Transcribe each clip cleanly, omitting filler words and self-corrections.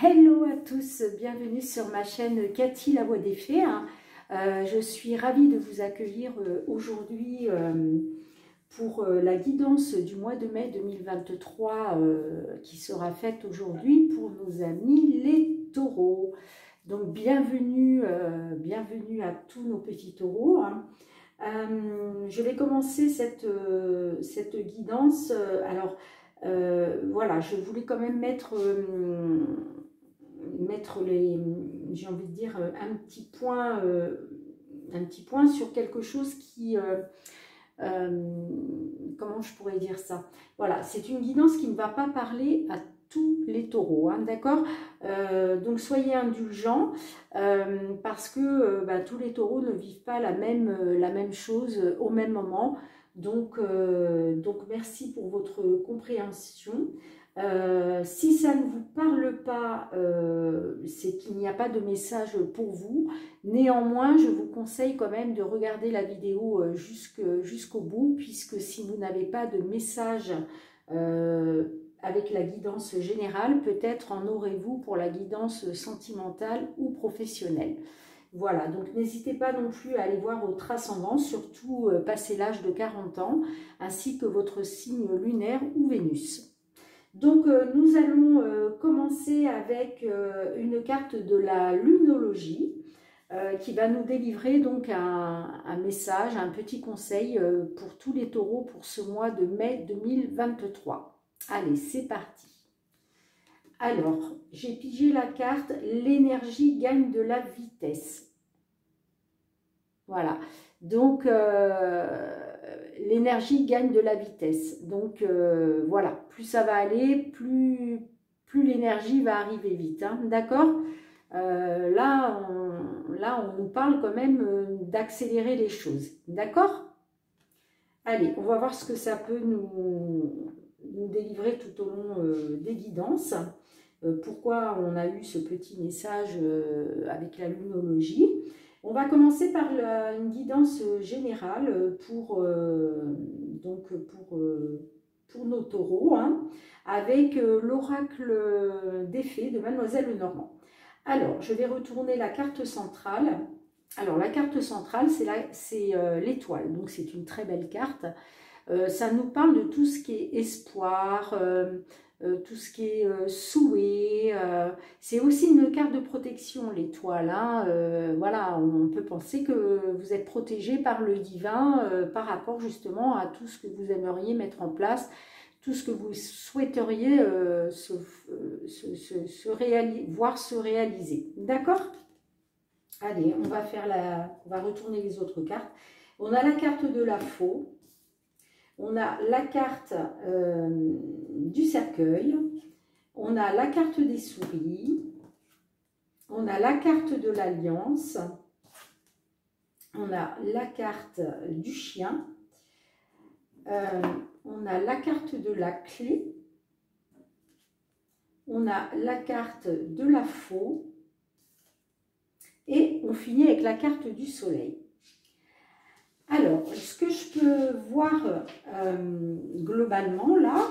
Hello à tous, bienvenue sur ma chaîne Cathy la voix des fées. Je suis ravie de vous accueillir aujourd'hui pour la guidance du mois de mai 2023 qui sera faite aujourd'hui pour nos amis les taureaux. Donc bienvenue, bienvenue à tous nos petits taureaux. Je vais commencer cette guidance. Voilà, je voulais quand même mettre j'ai envie de dire, un petit point sur quelque chose qui, comment je pourrais dire ça? Voilà, c'est une guidance qui ne va pas parler à tous les taureaux, hein, d'accord? Donc soyez indulgents parce que tous les taureaux ne vivent pas la même chose au même moment. Donc merci pour votre compréhension. Si ça ne vous parle pas, c'est qu'il n'y a pas de message pour vous. Néanmoins, je vous conseille quand même de regarder la vidéo jusqu'au bout, puisque si vous n'avez pas de message avec la guidance générale, peut-être en aurez-vous pour la guidance sentimentale ou professionnelle. Voilà, donc n'hésitez pas non plus à aller voir votre ascendant, surtout passé l'âge de 40 ans, ainsi que votre signe lunaire ou Vénus. Donc nous allons commencer avec une carte de la lunologie qui va nous délivrer donc un message, un petit conseil pour tous les taureaux pour ce mois de mai 2023. Allez, c'est parti. Alors, j'ai pigé la carte « L'énergie gagne de la vitesse ». Voilà, donc l'énergie gagne de la vitesse. Donc voilà, plus ça va aller, plus l'énergie va arriver vite, hein, d'accord? Là, on nous parle quand même d'accélérer les choses, d'accord? Allez, on va voir ce que ça peut nous délivrer tout au long des guidances. Pourquoi on a eu ce petit message avec la lunologie. On va commencer par une guidance générale pour nos taureaux, hein, avec l'oracle des fées de Mademoiselle Lenormand. Alors, je vais retourner la carte centrale. Alors, la carte centrale, c'est l'étoile, donc c'est une très belle carte. Ça nous parle de tout ce qui est espoir, tout ce qui est souhait. C'est aussi une carte de protection, l'étoile, hein. Voilà, on peut penser que vous êtes protégé par le divin par rapport justement à tout ce que vous aimeriez mettre en place, tout ce que vous souhaiteriez voir se réaliser. D'accord? Allez, on va retourner les autres cartes. On a la carte de la faux. On a la carte du cercueil, on a la carte des souris, on a la carte de l'alliance, on a la carte du chien, on a la carte de la clé, on a la carte de la faux et on finit avec la carte du soleil. Alors, ce que je peux voir globalement là,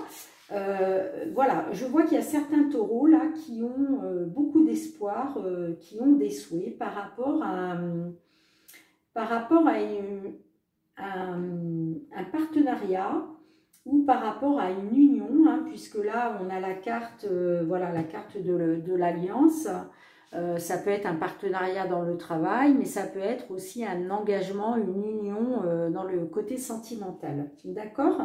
voilà, je vois qu'il y a certains taureaux là qui ont beaucoup d'espoir, qui ont des souhaits par rapport à un partenariat ou par rapport à une union, hein, puisque là on a la carte, voilà, la carte de l'alliance. Ça peut être un partenariat dans le travail, mais ça peut être aussi un engagement, une union dans le côté sentimental. D'accord?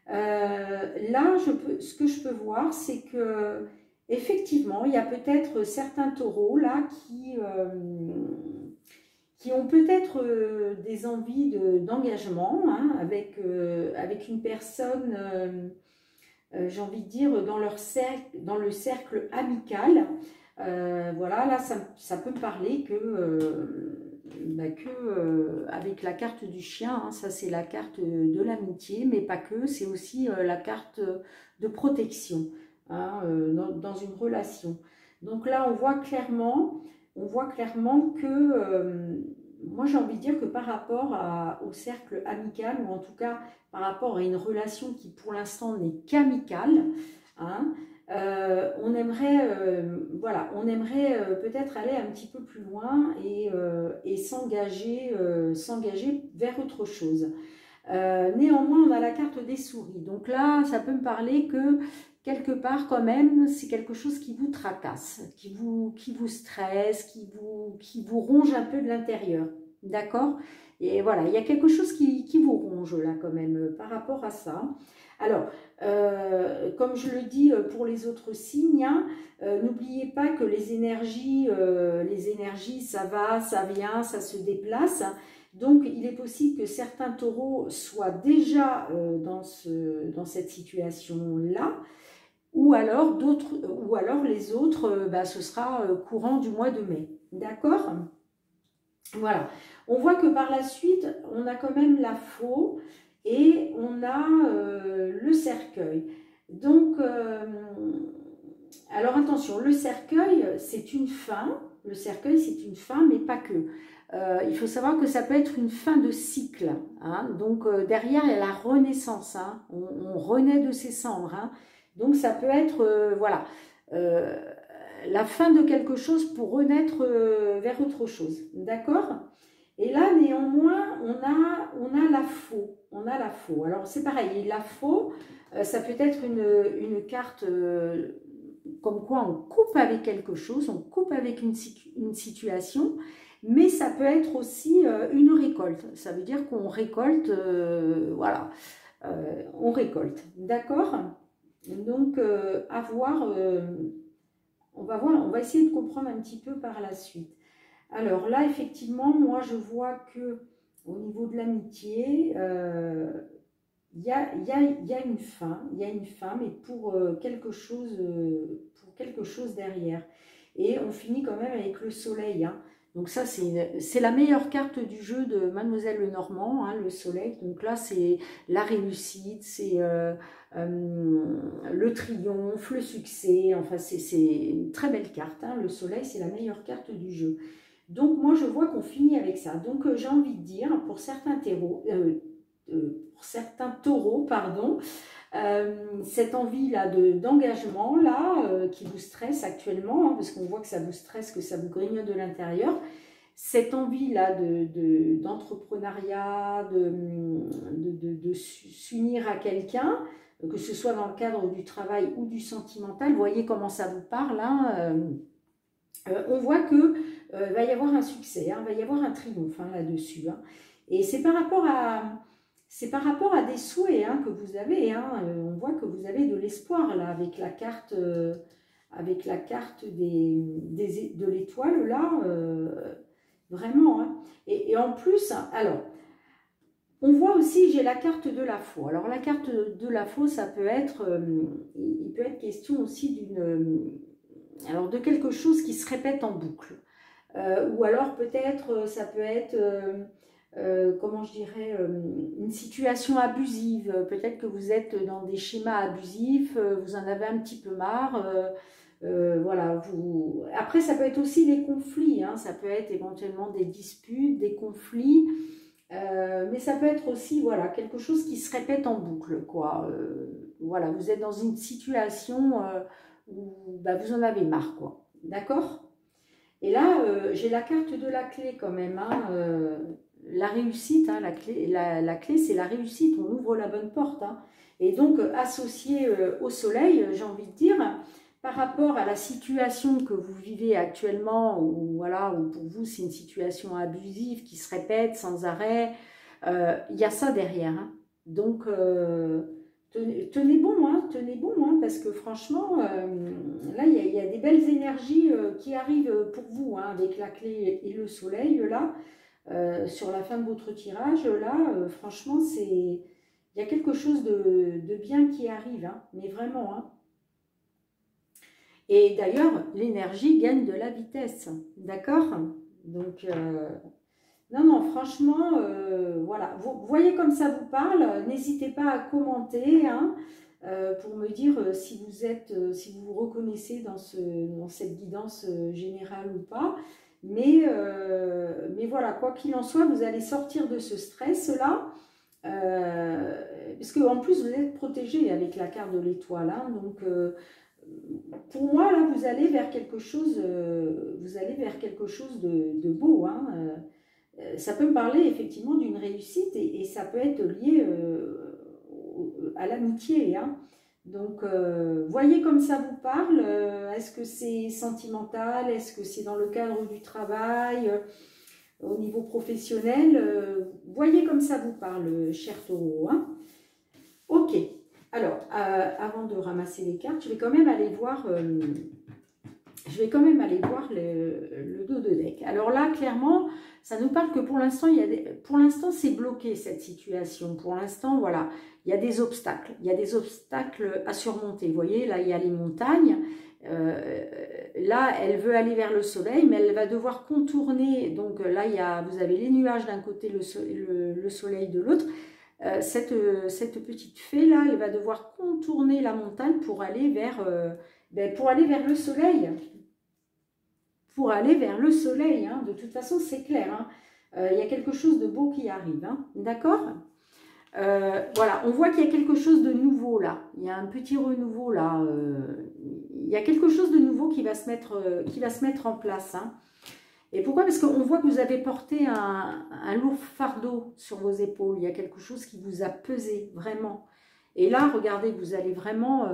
Là, ce que je peux voir, c'est que effectivement, il y a peut-être certains taureaux là qui ont peut-être des envies d'engagement, hein, avec une personne, j'ai envie de dire, dans le cercle amical. Voilà, là ça peut parler avec la carte du chien, hein, ça c'est la carte de l'amitié, mais pas que, c'est aussi la carte de protection, hein, dans une relation. Donc là on voit clairement que moi j'ai envie de dire que par rapport au cercle amical, ou en tout cas par rapport à une relation qui pour l'instant n'est qu'amicale, hein, voilà, on aimerait peut-être aller un petit peu plus loin et s'engager vers autre chose. Néanmoins, on a la carte des souris. Donc là, ça peut me parler que quelque part, quand même, c'est quelque chose qui vous tracasse, qui vous stresse, qui vous ronge un peu de l'intérieur. D'accord? Et voilà, il y a quelque chose qui vous ronge là, quand même, par rapport à ça. Alors, comme je le dis pour les autres signes, hein, n'oubliez pas que les énergies, ça va, ça vient, ça se déplace. Donc, il est possible que certains taureaux soient déjà dans cette situation-là, ou alors les autres, ce sera courant du mois de mai. D'accord? Voilà. On voit que par la suite, on a quand même la faux et on a le cercueil. Donc, alors attention, le cercueil, c'est une fin. Le cercueil, c'est une fin, mais pas que. Il faut savoir que ça peut être une fin de cycle. Hein. Donc, derrière, il y a la renaissance. Hein. On renaît de ses cendres. Hein. Donc, ça peut être, voilà, la fin de quelque chose pour renaître vers autre chose. D'accord? Et là, néanmoins, on a la faux. On a la faux. Alors, c'est pareil. La faux, ça peut être une carte comme quoi on coupe avec quelque chose, on coupe avec une situation, mais ça peut être aussi une récolte. Ça veut dire qu'on récolte, voilà, on récolte. D'accord? Donc, à voir, on va essayer de comprendre un petit peu par la suite. Alors là, effectivement, moi, je vois que au niveau de l'amitié, il y a une fin, mais pour quelque chose derrière. Et on finit quand même avec le soleil. Hein. Donc ça, c'est la meilleure carte du jeu de Mademoiselle Lenormand, hein, le soleil. Donc là, c'est la réussite, c'est le triomphe, le succès. Enfin, c'est une très belle carte. Hein. Le soleil, c'est la meilleure carte du jeu. Donc moi, je vois qu'on finit avec ça. Donc j'ai envie de dire, pour certains taureaux, pardon, cette envie-là d'engagement, qui vous stresse actuellement, hein, parce qu'on voit que ça vous stresse, que ça vous grignote de l'intérieur, cette envie-là d'entrepreneuriat, de s'unir à quelqu'un, que ce soit dans le cadre du travail ou du sentimental, vous voyez comment ça vous parle, hein, on voit que va y avoir un succès, hein, va y avoir un triomphe hein, là-dessus. Hein. Et c'est par rapport à des souhaits hein, que vous avez. Hein, on voit que vous avez de l'espoir là avec la carte, de l'étoile là, vraiment. Hein. Et en plus, alors, on voit aussi, j'ai la carte de la faux. Alors la carte de la faux, ça peut être, il peut être question aussi de quelque chose qui se répète en boucle. Ou alors peut-être ça peut être, comment je dirais, une situation abusive. Peut-être que vous êtes dans des schémas abusifs, vous en avez un petit peu marre. Voilà, Après, ça peut être aussi des conflits. Hein, ça peut être éventuellement des disputes, des conflits. Mais ça peut être aussi voilà, quelque chose qui se répète en boucle. Quoi. Voilà, vous êtes dans une situation où vous en avez marre. Quoi. D'accord ? Et là, j'ai la carte de la clé quand même. Hein, la réussite, hein, la clé c'est la réussite. On ouvre la bonne porte. Hein. Et donc, associé au soleil, j'ai envie de dire, par rapport à la situation que vous vivez actuellement, ou pour vous c'est une situation abusive qui se répète sans arrêt, il y a ça derrière. Hein. Donc, tenez bon, hein, parce que franchement, là, il y a des belles énergies qui arrivent pour vous, hein, avec la clé et le soleil, là, sur la fin de votre tirage, là, franchement, il y a quelque chose de bien qui arrive, hein, mais vraiment, hein. Et d'ailleurs, l'énergie gagne de la vitesse, d'accord? Donc, non, franchement, voilà. Vous voyez comme ça vous parle, n'hésitez pas à commenter, hein, pour me dire si vous vous reconnaissez dans cette guidance générale ou pas. Mais voilà, quoi qu'il en soit, vous allez sortir de ce stress-là, parce qu'en plus, vous êtes protégé avec la carte de l'étoile, hein, donc pour moi, là, vous allez vers quelque chose, de beau. Hein. Ça peut me parler effectivement d'une réussite et ça peut être lié à l'amitié. Hein. Donc, voyez comme ça vous parle. Est-ce que c'est sentimental? Est-ce que c'est dans le cadre du travail? Au niveau professionnel, voyez comme ça vous parle, cher taureau. Hein. Ok. Alors, avant de ramasser les cartes, je vais quand même aller voir, le dos de deck. Alors là, clairement, ça nous parle que pour l'instant, c'est bloqué cette situation. Pour l'instant, voilà, il y a des obstacles. Il y a des obstacles à surmonter. Vous voyez, là, il y a les montagnes. Là, elle veut aller vers le soleil, mais elle va devoir contourner. Donc là, vous avez les nuages d'un côté, le soleil de l'autre. Cette petite fée là, elle va devoir contourner la montagne pour aller vers le soleil. Pour aller vers le soleil, hein. De toute façon, c'est clair. Hein. Il y a quelque chose de beau qui arrive. Hein. D'accord. Voilà, on voit qu'il y a quelque chose de nouveau là. Il y a un petit renouveau là. Il y a quelque chose de nouveau qui va se mettre en place. Hein. Et pourquoi? Parce qu'on voit que vous avez porté un lourd fardeau sur vos épaules. Il y a quelque chose qui vous a pesé, vraiment. Et là, regardez, vous allez vraiment,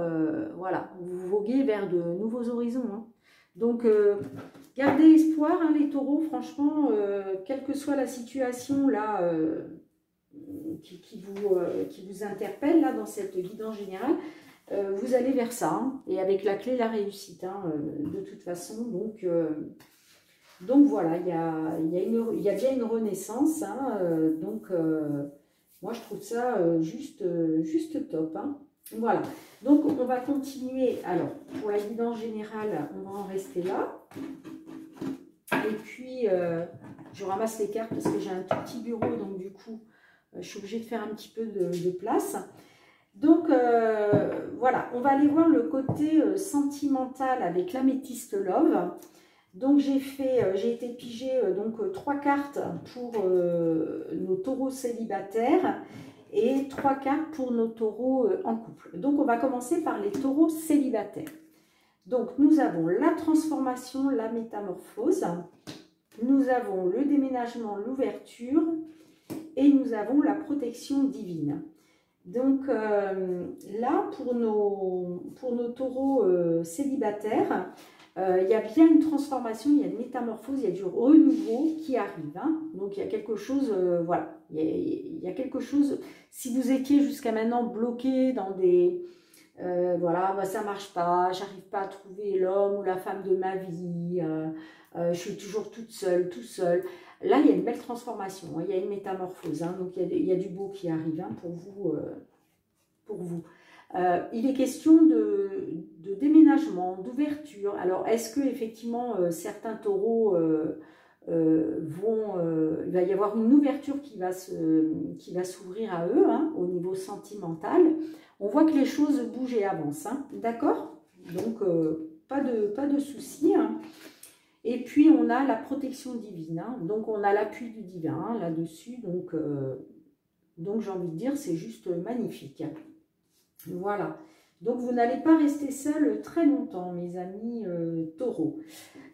voilà, vous voguez vers de nouveaux horizons. Hein. Donc, gardez espoir, hein, les taureaux, franchement, quelle que soit la situation, là, qui vous interpelle, là, dans cette guidance générale, vous allez vers ça. Hein, et avec la clé, la réussite, hein, de toute façon, donc voilà, il y a bien une renaissance, hein, moi je trouve ça juste top. Hein. Voilà, donc on va continuer. Alors, pour la guidance générale, on va en rester là. Et puis, je ramasse les cartes parce que j'ai un tout petit bureau, donc du coup, je suis obligée de faire un petit peu de place. Donc, voilà, on va aller voir le côté sentimental avec l'améthyste love. Donc j'ai été piger donc 3 cartes pour nos taureaux célibataires et 3 cartes pour nos taureaux en couple. Donc on va commencer par les taureaux célibataires. Donc nous avons la transformation, la métamorphose, nous avons le déménagement, l'ouverture et nous avons la protection divine. Donc là pour nos taureaux célibataires, il y a bien une transformation, il y a une métamorphose, il y a du renouveau qui arrive. Hein. Donc il y a quelque chose, voilà, il y a quelque chose, si vous étiez jusqu'à maintenant bloqué dans des, voilà, bah, ça marche pas, j'arrive pas à trouver l'homme ou la femme de ma vie, je suis toujours toute seule, tout seul. Là, il y a une belle transformation, hein, il y a une métamorphose, hein, donc il y a du beau qui arrive, hein, pour vous. Il est question de déménagement, d'ouverture. Alors, est-ce que effectivement certains taureaux il va y avoir une ouverture qui va s'ouvrir à eux, hein, au niveau sentimental. On voit que les choses bougent et avancent, hein, d'accord? Donc, pas de soucis. Hein. Et puis, on a la protection divine. Hein, donc, on a l'appui du divin, hein, là-dessus. Donc j'ai envie de dire, c'est juste magnifique. Voilà, donc vous n'allez pas rester seul très longtemps, mes amis taureaux.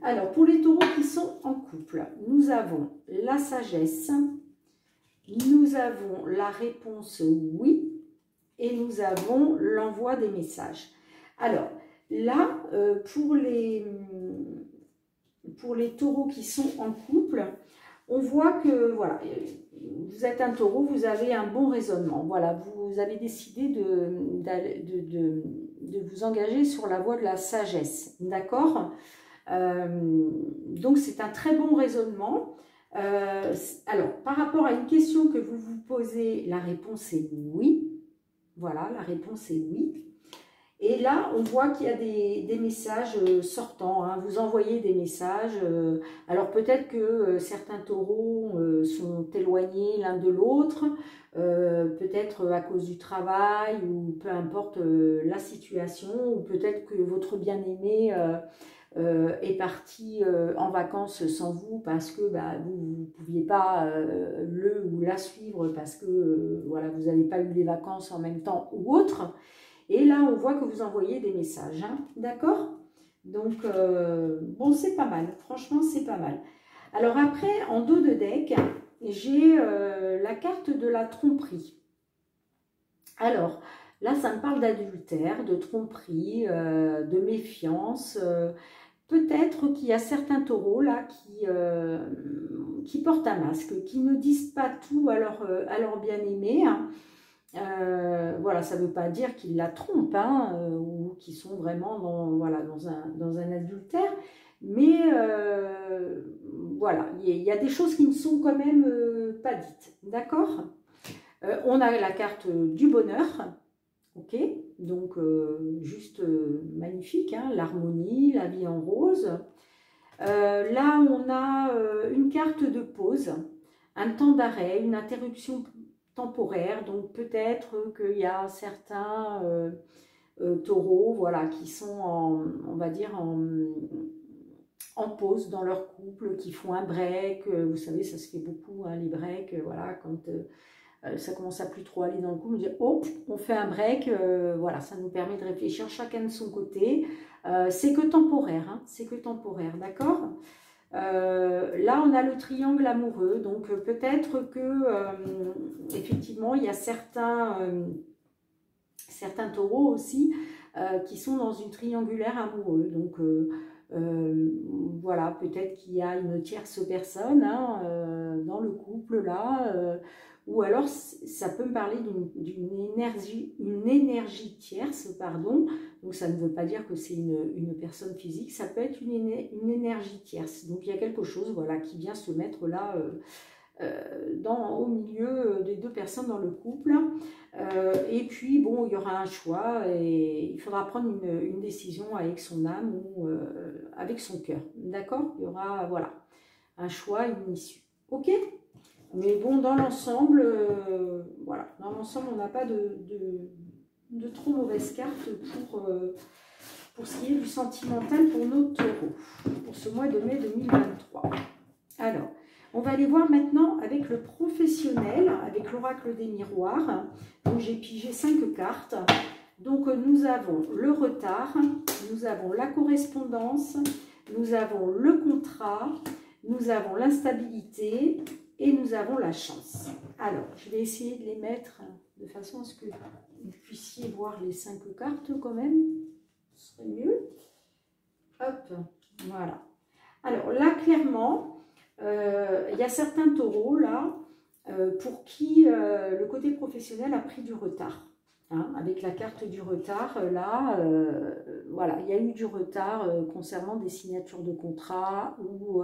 Alors, pour les taureaux qui sont en couple, nous avons la sagesse, nous avons la réponse oui, et nous avons l'envoi des messages. Alors, là, pour les taureaux qui sont en couple, on voit que, voilà, vous êtes un taureau, vous avez un bon raisonnement. Voilà, vous avez décidé de vous engager sur la voie de la sagesse. D'accord? Donc, c'est un très bon raisonnement. Alors, par rapport à une question que vous vous posez, la réponse est oui. Voilà, la réponse est oui. Et là, on voit qu'il y a des messages sortants, hein. Vous envoyez des messages. Alors peut-être que certains taureaux sont éloignés l'un de l'autre, peut-être à cause du travail, ou peu importe la situation, ou peut-être que votre bien-aimé est parti en vacances sans vous parce que bah, vous ne pouviez pas le ou la suivre parce que voilà, vous n'avez pas eu les vacances en même temps ou autre. Et là, on voit que vous envoyez des messages, hein, d'accord? Donc, bon, c'est pas mal. Franchement, c'est pas mal. Alors après, en dos de deck, j'ai la carte de la tromperie. Alors, là, ça me parle d'adultère, de tromperie, de méfiance. Peut-être qu'il y a certains taureaux là qui portent un masque, qui ne disent pas tout à leur bien-aimé, hein. Voilà, ça ne veut pas dire qu'ils la trompent, hein, ou qu'ils sont vraiment voilà, dans un adultère, mais voilà, il y a des choses qui ne sont quand même pas dites, d'accord? On a la carte du bonheur, ok, donc juste magnifique, hein, l'harmonie, la vie en rose. Là, on a une carte de pause, un temps d'arrêt, une interruption temporaire. Donc peut-être qu'il y a certains taureaux, voilà, qui sont on va dire en pause dans leur couple, qui font un break. Vous savez, ça se fait beaucoup, hein, les breaks, voilà, quand ça commence à plus trop aller dans le couple, on dit oh, on fait un break, voilà, ça nous permet de réfléchir chacun de son côté. C'est que temporaire, hein, c'est que temporaire, d'accord? Là, on a le triangle amoureux, donc peut-être que effectivement, il y a certains taureaux aussi qui sont dans une triangulaire amoureux. Donc voilà, peut-être qu'il y a une tierce personne, hein, dans le couple là, ou alors ça peut me parler d'une énergie tierce, pardon. Donc ça ne veut pas dire que c'est une personne physique, ça peut être une énergie tierce. Donc il y a quelque chose, voilà, qui vient se mettre là au milieu des deux personnes dans le couple. Et puis bon, il y aura un choix et il faudra prendre une décision avec son âme ou avec son cœur, d'accord? Il y aura, voilà, un choix, une issue, ok? Mais bon, dans l'ensemble, voilà, dans l'ensemble, on n'a pas de trop mauvaises cartes pour ce qui est du sentimental pour nos taureaux, pour ce mois de mai 2023. Alors, on va aller voir maintenant avec le professionnel, avec l'oracle des miroirs. Donc, j'ai pigé 5 cartes. Donc, nous avons le retard, nous avons la correspondance, nous avons le contrat, nous avons l'instabilité et nous avons la chance. Alors, je vais essayer de les mettre de façon à ce que vous puissiez voir les 5 cartes quand même. Ce serait mieux. Hop, voilà. Alors là, clairement, il y a certains taureaux là pour qui le côté professionnel a pris du retard. Hein, avec la carte du retard, là, voilà, il y a eu du retard concernant des signatures de contrat ou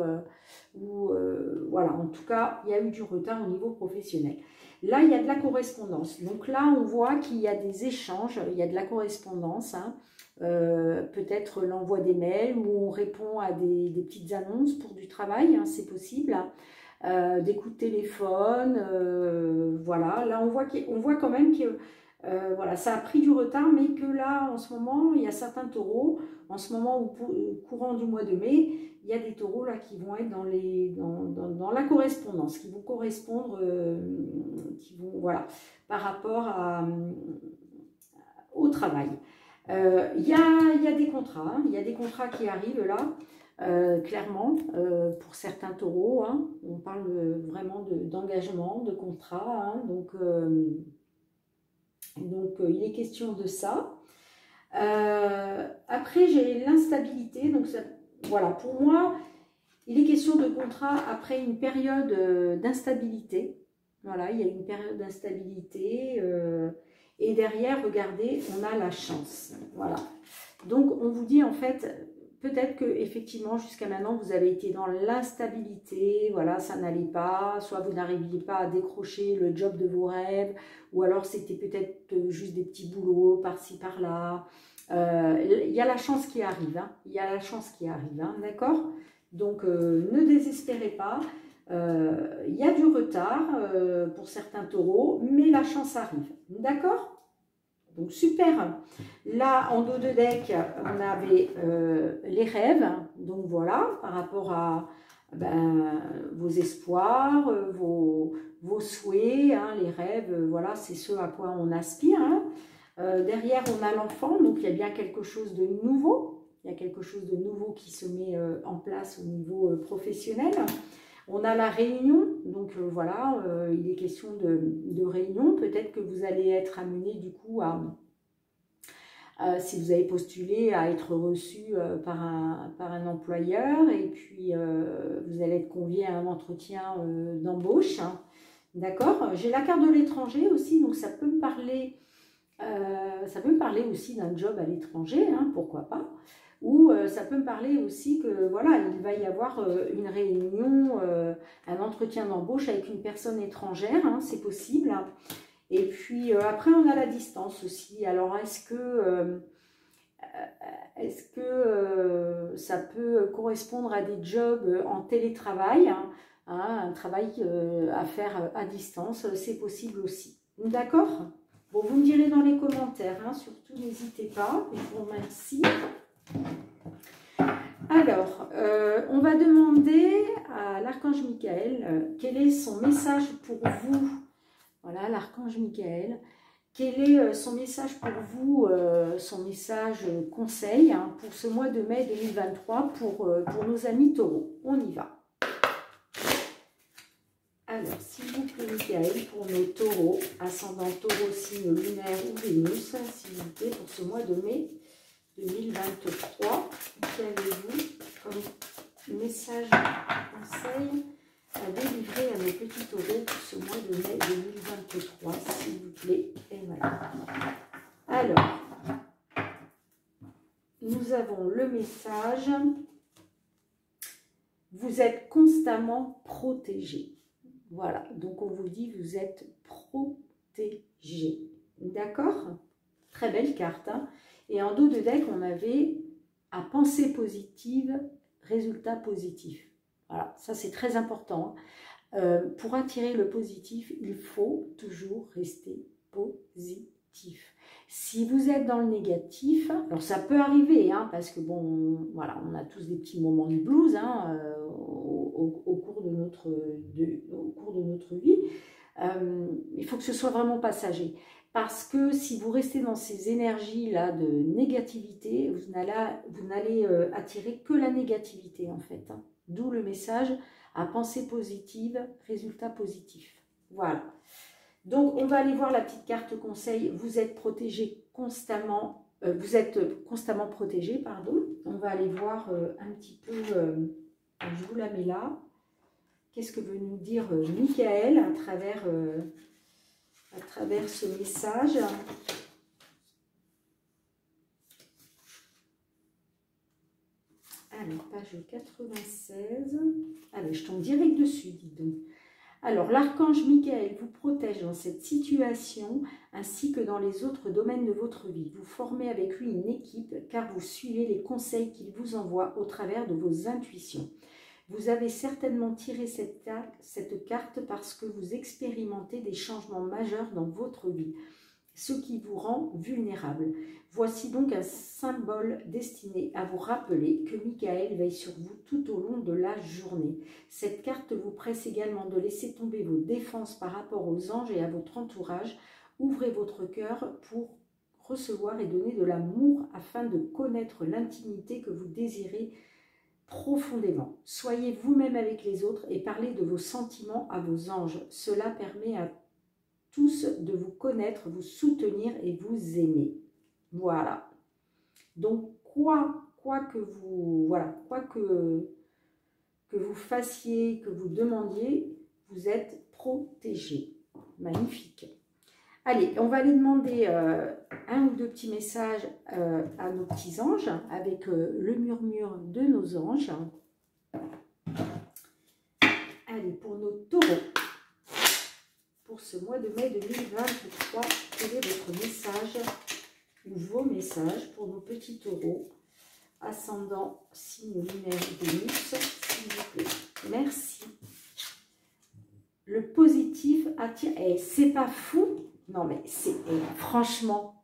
voilà, en tout cas, il y a eu du retard au niveau professionnel. Là, il y a de la correspondance. Donc là, on voit qu'il y a des échanges, il y a de la correspondance, hein, peut-être l'envoi des mails où on répond à des petites annonces pour du travail, hein, c'est possible. Des coups de téléphone, voilà. Là, on voit quand même que voilà, ça a pris du retard, mais que là, en ce moment, il y a certains taureaux, en ce moment, au courant du mois de mai, il y a des taureaux là qui vont être dans la correspondance, qui vont correspondre, voilà, par rapport au travail. Il y a des contrats, hein, il y a des contrats qui arrivent là, clairement, pour certains taureaux, hein, on parle vraiment d'engagement, de contrat, hein, donc il est question de ça. Après, j'ai l'instabilité. Donc, ça, voilà, pour moi, il est question de contrat après une période d'instabilité. Voilà, il y a une période d'instabilité. Et derrière, regardez, on a la chance. Voilà. Donc, on vous dit en fait, peut-être que effectivement jusqu'à maintenant, vous avez été dans l'instabilité. Voilà, ça n'allait pas. Soit vous n'arriviez pas à décrocher le job de vos rêves. Ou alors, c'était peut-être juste des petits boulots par-ci, par-là. Il y a la chance qui arrive, hein. Il y a la chance qui arrive, hein, d'accord? Donc, ne désespérez pas. Il y a du retard pour certains taureaux, mais la chance arrive, d'accord? Donc, super. Là, en dos de deck, on avait les rêves. Donc, voilà, par rapport à vos espoirs, vos souhaits, hein, les rêves, voilà, c'est ce à quoi on aspire, hein. Derrière, on a l'enfant, donc il y a bien quelque chose de nouveau. Il y a quelque chose de nouveau qui se met en place au niveau professionnel. On a la réunion, donc voilà, il est question de réunion. Peut-être que vous allez être amené du coup à, si vous avez postulé, à être reçu par un employeur, et puis vous allez être convié à un entretien d'embauche. Hein. D'accord? J'ai la carte de l'étranger aussi, donc ça peut me parler aussi d'un job à l'étranger, hein, pourquoi pas. Ou ça peut me parler aussi que voilà, il va y avoir une réunion, un entretien d'embauche avec une personne étrangère, hein, c'est possible. Et puis après, on a la distance aussi. Alors, est-ce que ça peut correspondre à des jobs en télétravail, hein, un travail à faire à distance, c'est possible aussi. D'accord? Bon, vous me direz dans les commentaires, hein, surtout n'hésitez pas, je vous remercie. Alors, on va demander à l'archange Michael quel est son message pour vous. Voilà, l'archange Michael. Quel est son message pour vous, son message conseil hein, pour ce mois de mai 2023 pour nos amis taureaux. On y va. Alors, s'il vous plaît, Michael, pour nos taureaux, ascendant taureau, signe lunaire ou Vénus, s'il vous plaît, pour ce mois de mai 2023, qu'avez-vous comme message conseil à délivrer à nos petits taureaux pour ce mois de mai 2023, s'il vous plaît, et voilà. Alors, nous avons le message, vous êtes constamment protégés. Voilà, donc on vous dit vous êtes protégés. D'accord? Très belle carte. Hein, et en dos de deck, on avait à penser positive, résultat positif. Voilà, ça c'est très important. Pour attirer le positif, il faut toujours rester positif. Si vous êtes dans le négatif, alors ça peut arriver, hein, parce que bon, voilà, on a tous des petits moments de blues hein, au cours de notre vie. Il faut que ce soit vraiment passager. Parce que si vous restez dans ces énergies-là de négativité, vous n'allez attirer que la négativité en fait. Hein. D'où le message à pensée positive, résultat positif. Voilà. Donc, on va aller voir la petite carte conseil. Vous êtes protégé constamment, vous êtes constamment protégé, pardon. On va aller voir un petit peu, je vous la mets là. Qu'est-ce que veut nous dire Michael à travers ce message? Alors, page 96. Ah ben, je tombe direct dessus, dis donc. Alors, l'archange Michael vous protège dans cette situation ainsi que dans les autres domaines de votre vie. Vous formez avec lui une équipe car vous suivez les conseils qu'il vous envoie au travers de vos intuitions. Vous avez certainement tiré cette carte parce que vous expérimentez des changements majeurs dans votre vie, ce qui vous rend vulnérable. Voici donc un symbole destiné à vous rappeler que Michael veille sur vous tout au long de la journée. Cette carte vous presse également de laisser tomber vos défenses par rapport aux anges et à votre entourage. Ouvrez votre cœur pour recevoir et donner de l'amour afin de connaître l'intimité que vous désirez profondément. Soyez vous-même avec les autres et parlez de vos sentiments à vos anges. Cela permet à tous de vous connaître, vous soutenir et vous aimer. Voilà. Donc, quoi que vous fassiez, que vous demandiez, vous êtes protégé. Magnifique. Allez, on va aller demander un ou deux petits messages à nos petits anges avec le murmure de nos anges. Allez, pour nos taureaux. Pour ce mois de mai 2023, quel est votre message ou vos messages pour nos petits taureaux, ascendant, signe lunaire Vénus, s'il vous plaît. Merci. Le positif attire. Eh, c'est pas fou? Non, mais c'est franchement,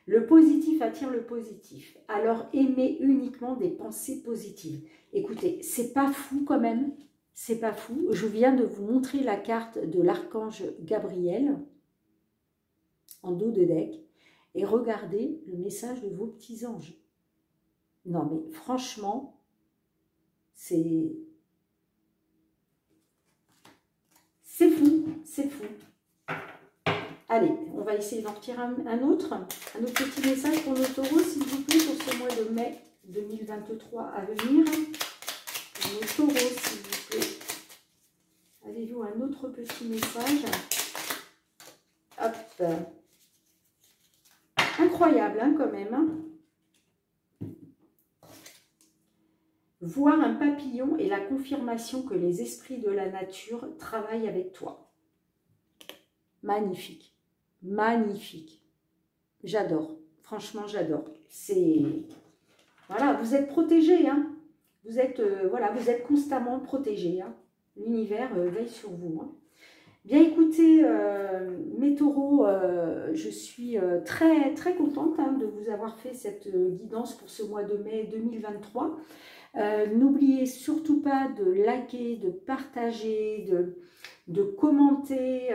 le positif attire le positif. Alors, aimez uniquement des pensées positives. Écoutez, c'est pas fou quand même. C'est pas fou. Je viens de vous montrer la carte de l'archange Gabriel en dos de deck. et regardez le message de vos petits anges. Non mais franchement, c'est fou, c'est fou. Allez, on va essayer d'en retirer un autre petit message pour nos taureaux, s'il vous plaît, pour ce mois de mai 2023 à venir. Pour nos taureaux, s'il vous plaît. Avez-vous un autre petit message? Hop. Incroyable, hein, quand même. Hein. Voir un papillon est la confirmation que les esprits de la nature travaillent avec toi. Magnifique. Magnifique. J'adore. Franchement, j'adore. C'est... Voilà, vous êtes protégés, hein. Vous êtes, voilà, vous êtes constamment protégés, hein. L'univers veille sur vous, hein. Bien, écoutez, mes taureaux, je suis très, très contente hein, de vous avoir fait cette guidance pour ce mois de mai 2023. N'oubliez surtout pas de liker, de partager, de commenter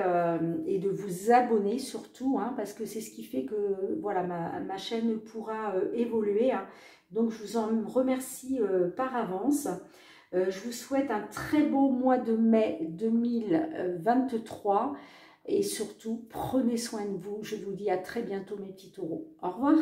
et de vous abonner surtout, hein, parce que c'est ce qui fait que voilà, ma chaîne pourra évoluer. Hein. Donc je vous en remercie par avance. Je vous souhaite un très beau mois de mai 2023 et surtout prenez soin de vous. Je vous dis à très bientôt mes petits taureaux. Au revoir.